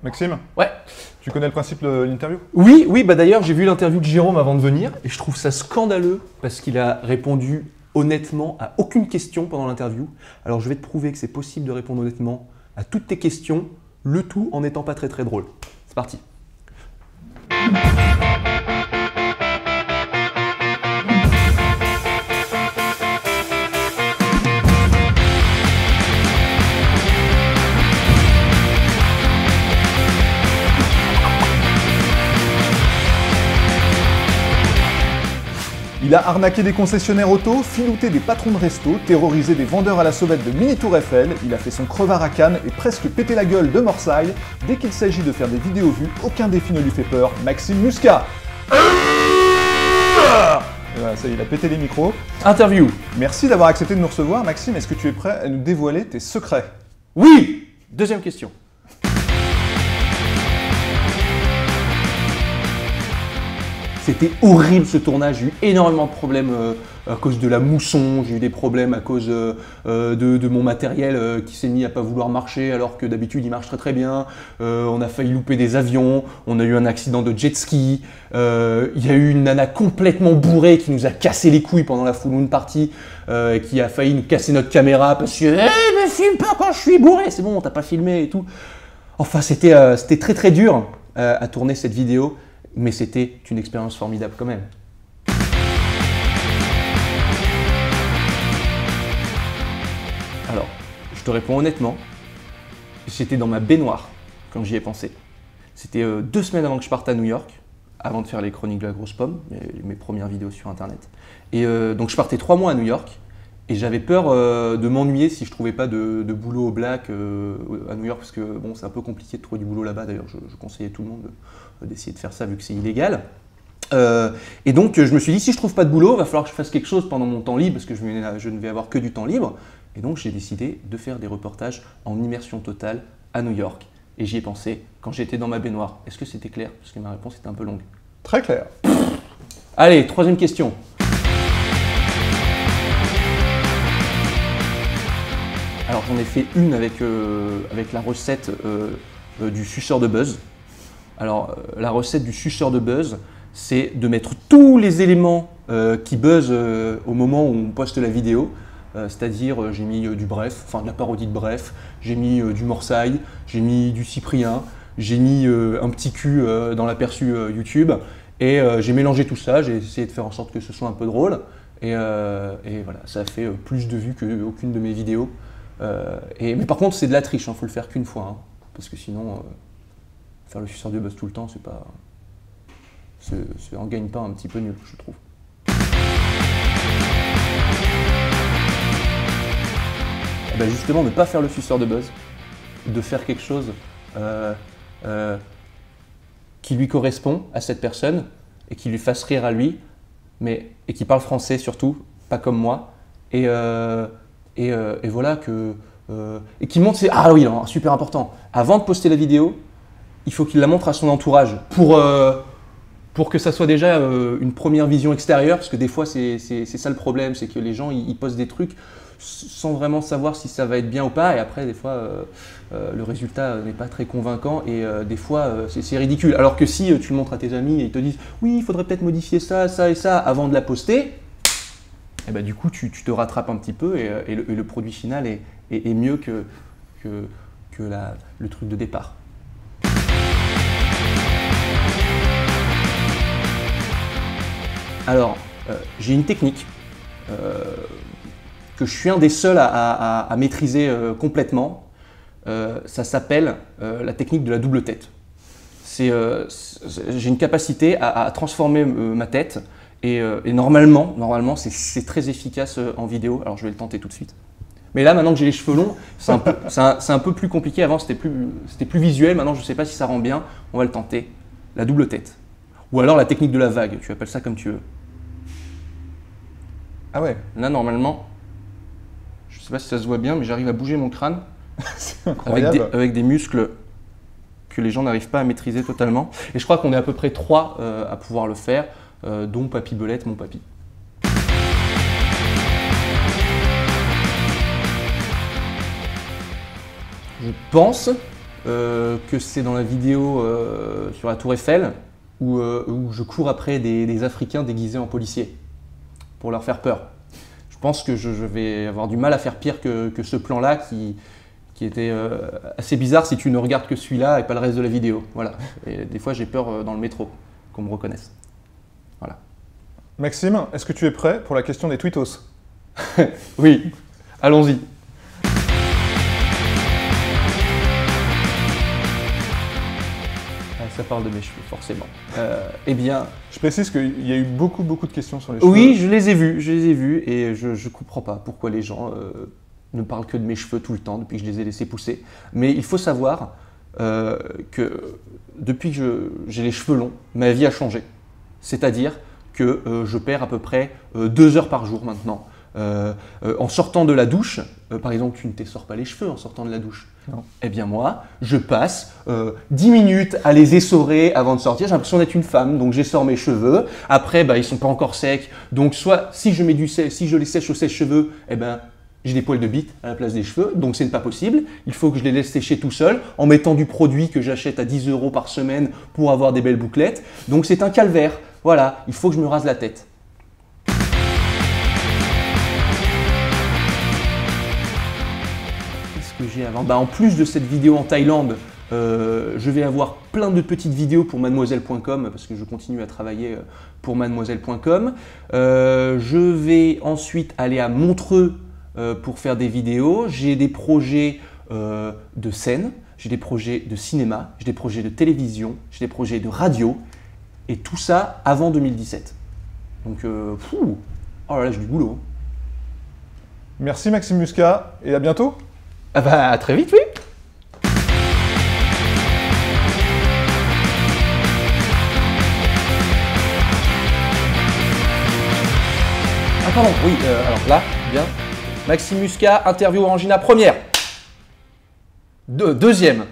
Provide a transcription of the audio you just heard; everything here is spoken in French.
Maxime, Ouais. tu connais le principe de l'interview? Oui, bah d'ailleurs j'ai vu l'interview de Jérôme avant de venir et je trouve ça scandaleux parce qu'il a répondu honnêtement à aucune question pendant l'interview. Alors je vais te prouver que c'est possible de répondre honnêtement à toutes tes questions, le tout en n'étant pas très drôle. C'est parti. Il a arnaqué des concessionnaires auto, filouté des patrons de resto, terrorisé des vendeurs à la sauvette de Mini Tour Eiffel, il a fait son crevard à Cannes et presque pété la gueule de Morsaille. Dès qu'il s'agit de faire des vidéos vues, aucun défi ne lui fait peur, Maxime Muscat. Et voilà, ça y est, il a pété les micros. Interview. Merci d'avoir accepté de nous recevoir. Maxime, est-ce que tu es prêt à nous dévoiler tes secrets? Oui. Deuxième question. C'était horrible ce tournage, j'ai eu énormément de problèmes à cause de la mousson, j'ai eu des problèmes à cause de mon matériel qui s'est mis à pas vouloir marcher alors que d'habitude il marche très bien. On a failli louper des avions, on a eu un accident de jet ski, il y a eu une nana complètement bourrée qui nous a cassé les couilles pendant la full moon party, qui a failli nous casser notre caméra parce que « me filme pas quand je suis bourré !» C'est bon, t'as pas filmé et tout. Enfin, c'était très dur à tourner cette vidéo. Mais c'était une expérience formidable quand même. Alors, je te réponds honnêtement, j'étais dans ma baignoire quand j'y ai pensé. C'était 2 semaines avant que je parte à New York, avant de faire les chroniques de la grosse pomme, mes premières vidéos sur internet. Et donc je partais 3 mois à New York et j'avais peur de m'ennuyer si je trouvais pas de boulot au black à New York parce que bon, c'est un peu compliqué de trouver du boulot là-bas. D'ailleurs, je conseillais tout le monde d'essayer de faire ça vu que c'est illégal. Et donc je me suis dit si je trouve pas de boulot, il va falloir que je fasse quelque chose pendant mon temps libre parce que je ne vais avoir que du temps libre. Et donc j'ai décidé de faire des reportages en immersion totale à New York. Et j'y ai pensé quand j'étais dans ma baignoire. Est-ce que c'était clair? Parce que ma réponse était un peu longue. Très clair. Allez, troisième question. Alors j'en ai fait une avec la recette du suceur de buzz. Alors la recette du suceur de buzz, c'est de mettre tous les éléments qui buzzent au moment où on poste la vidéo. C'est-à-dire j'ai mis du Bref, enfin de la parodie de Bref, j'ai mis du Morsaille, j'ai mis du Cyprien, j'ai mis un petit cul dans l'aperçu YouTube et j'ai mélangé tout ça, j'ai essayé de faire en sorte que ce soit un peu drôle et voilà, ça a fait plus de vues qu'aucune de mes vidéos. Mais par contre c'est de la triche, faut le faire qu'une fois, hein, parce que sinon faire le suceur de buzz tout le temps c'est un gagne-pain un petit peu nul, je trouve. Ben justement, ne pas faire le suceur de buzz, de faire quelque chose qui lui correspond à cette personne et qui lui fasse rire à lui, et qui parle français surtout, pas comme moi, et voilà et qui montre ses... Ah oui, non, super important. Avant de poster la vidéo, il faut qu'il la montre à son entourage pour que ça soit déjà une première vision extérieure, parce que des fois c'est ça le problème, c'est que les gens ils postent des trucs sans vraiment savoir si ça va être bien ou pas, et après des fois le résultat n'est pas très convaincant et des fois c'est ridicule. Alors que si tu le montres à tes amis et ils te disent oui, il faudrait peut-être modifier ça, ça et ça avant de la poster, et ben, du coup tu te rattrapes un petit peu et le produit final est mieux que le truc de départ. Alors, j'ai une technique que je suis un des seuls à maîtriser complètement. Ça s'appelle la technique de la double tête. J'ai une capacité à transformer ma tête et normalement c'est très efficace en vidéo. Alors je vais le tenter tout de suite. Mais là, maintenant que j'ai les cheveux longs, c'est un peu plus compliqué. Avant, c'était plus visuel. Maintenant, je ne sais pas si ça rend bien. On va le tenter. La double tête. Ou alors la technique de la vague. Tu appelles ça comme tu veux. Ah ouais. Là, normalement, je ne sais pas si ça se voit bien, mais j'arrive à bouger mon crâne avec des muscles que les gens n'arrivent pas à maîtriser totalement. Et je crois qu'on est à peu près 3 à pouvoir le faire, dont Papy Belette, mon papy. Je pense que c'est dans la vidéo sur la Tour Eiffel où je cours après des Africains déguisés en policiers pour leur faire peur. Je pense que je vais avoir du mal à faire pire que ce plan-là qui était assez bizarre si tu ne regardes que celui-là et pas le reste de la vidéo. Voilà. Et des fois, j'ai peur dans le métro qu'on me reconnaisse. Voilà. Maxime, est-ce que tu es prêt pour la question des tweetos? Oui, allons-y. Ça parle de mes cheveux, forcément. Eh bien... Je précise qu'il y a eu beaucoup de questions sur les cheveux. Oui, je les ai vus et je ne comprends pas pourquoi les gens ne parlent que de mes cheveux tout le temps depuis que je les ai laissés pousser. Mais il faut savoir que depuis que j'ai les cheveux longs, ma vie a changé. C'est-à-dire que je perds à peu près 2 heures par jour maintenant. En sortant de la douche, par exemple, tu ne t'essores pas les cheveux en sortant de la douche. Non. Eh bien moi, je passe 10 minutes à les essorer avant de sortir. J'ai l'impression d'être une femme, donc j'essore mes cheveux. Après, ils ne sont pas encore secs. Donc soit si je les sèche au sèche-cheveux, eh ben, j'ai des poils de bite à la place des cheveux, donc ce n'est pas possible. Il faut que je les laisse sécher tout seul en mettant du produit que j'achète à 10 € par semaine pour avoir des belles bouclettes. Donc c'est un calvaire. Voilà, il faut que je me rase la tête. Que j'ai avant. En plus de cette vidéo en Thaïlande, je vais avoir plein de petites vidéos pour mademoiselle.com parce que je continue à travailler pour mademoiselle.com. Je vais ensuite aller à Montreux pour faire des vidéos. J'ai des projets de scène, j'ai des projets de cinéma, j'ai des projets de télévision, j'ai des projets de radio et tout ça avant 2017. Donc, oh là là, j'ai du boulot. Merci Maxime Muscat et à bientôt. Ah bah, à très vite, oui. Ah pardon, oui, alors là, bien. Maxime Muscat, interview Orangina première. Deuxième.